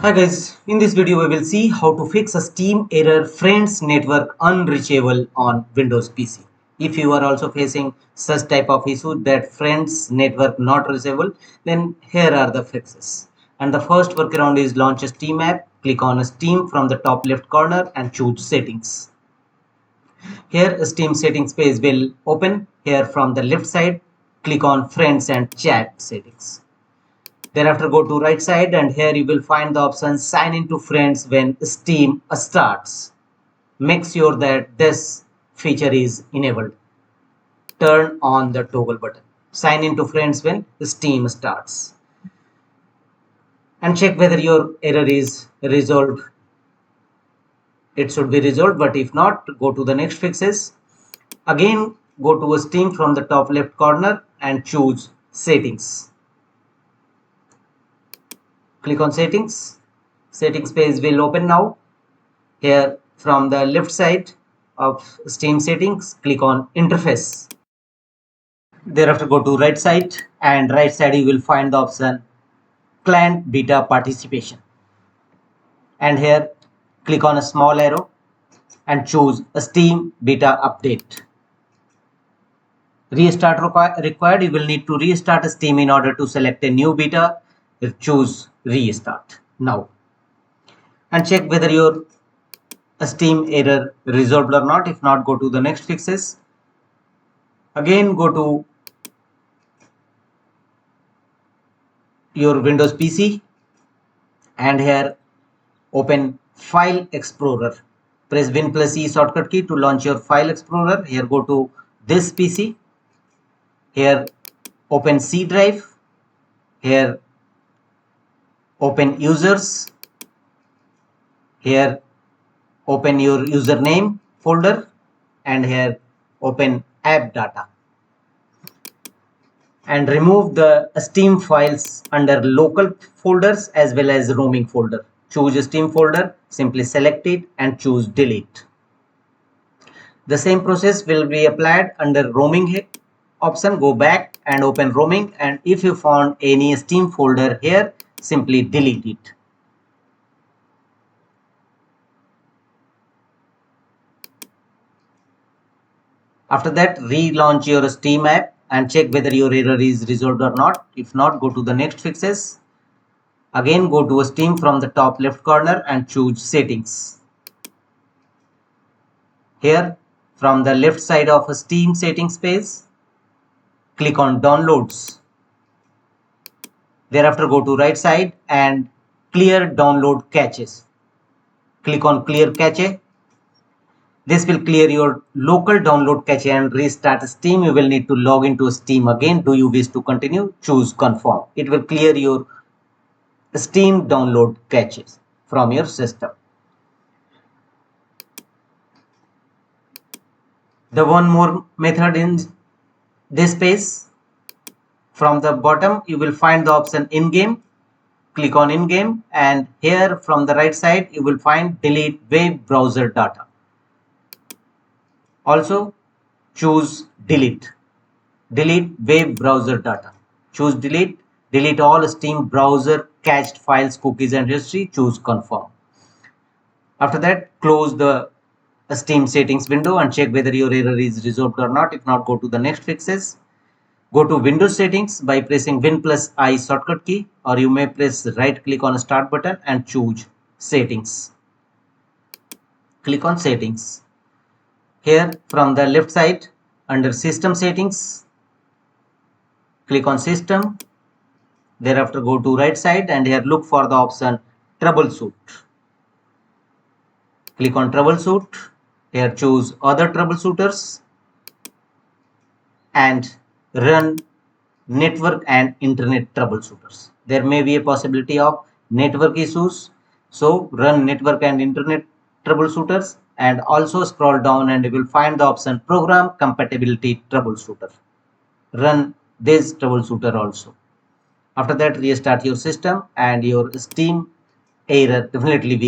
Hi guys, in this video we will see how to fix a Steam error friends network unreachable on Windows PC. If you are also facing such type of issue that friends network not reachable, then here are the fixes. And the first workaround is launch a Steam app, click on Steam from the top left corner and choose settings. Here Steam settings page will open. Here from the left side, click on friends and chat settings. Thereafter go to right side and here you will find the option sign into friends when Steam starts. Make sure that this feature is enabled. Turn on the toggle button. Sign into friends when Steam starts. And check whether your error is resolved. It should be resolved, but if not, go to the next fixes. Again, go to Steam from the top left corner and choose settings. Click on settings. Settings page will open now. Here from the left side of Steam settings, click on interface. Thereafter go to right side and right side you will find the option client beta participation. And here click on a small arrow and choose a Steam beta update. Restart required. You will need to restart Steam in order to select a new beta. Choose restart now. And check whether your Steam error resolved or not. If not, go to the next fixes. Again go to your Windows PC and here open File Explorer. Press Win plus E shortcut key to launch your File Explorer. Here go to this PC. Here open C drive. Here open users. Here open your username folder and here open app data. And remove the Steam files under local folders as well as roaming folder. Choose Steam folder, simply select it and choose delete. The same process will be applied under roaming option. Go back and open roaming, and if you found any Steam folder here, simply delete it. After that, relaunch your Steam app and check whether your error is resolved or not. If not, go to the next fixes. Again, go to Steam from the top left corner and choose settings. Here, from the left side of a Steam settings page, click on downloads. Thereafter, go to right side and clear download caches. Click on clear cache. This will clear your local download cache and restart Steam. You will need to log into Steam again. Do you wish to continue? Choose confirm. It will clear your Steam download caches from your system. The one more method in this page. From the bottom you will find the option in-game. Click on in-game and here from the right side you will find delete web browser data. Also choose delete. Delete web browser data. Choose delete. Delete all Steam browser cached files, cookies and history. Choose confirm. After that, close the Steam settings window and check whether your error is resolved or not. If not, go to the next fixes. Go to Windows settings by pressing Win plus I shortcut key, or you may press right click on start button and choose settings. Click on settings. Here from the left side under system settings, click on system. Thereafter go to right side and here look for the option troubleshoot. Click on troubleshoot. Here choose other troubleshooters and run network and internet troubleshooters. There may be a possibility of network issues, so run network and internet troubleshooters and also scroll down and you will find the option program compatibility troubleshooter. Run this troubleshooter also. After that, restart your system and your Steam error definitely will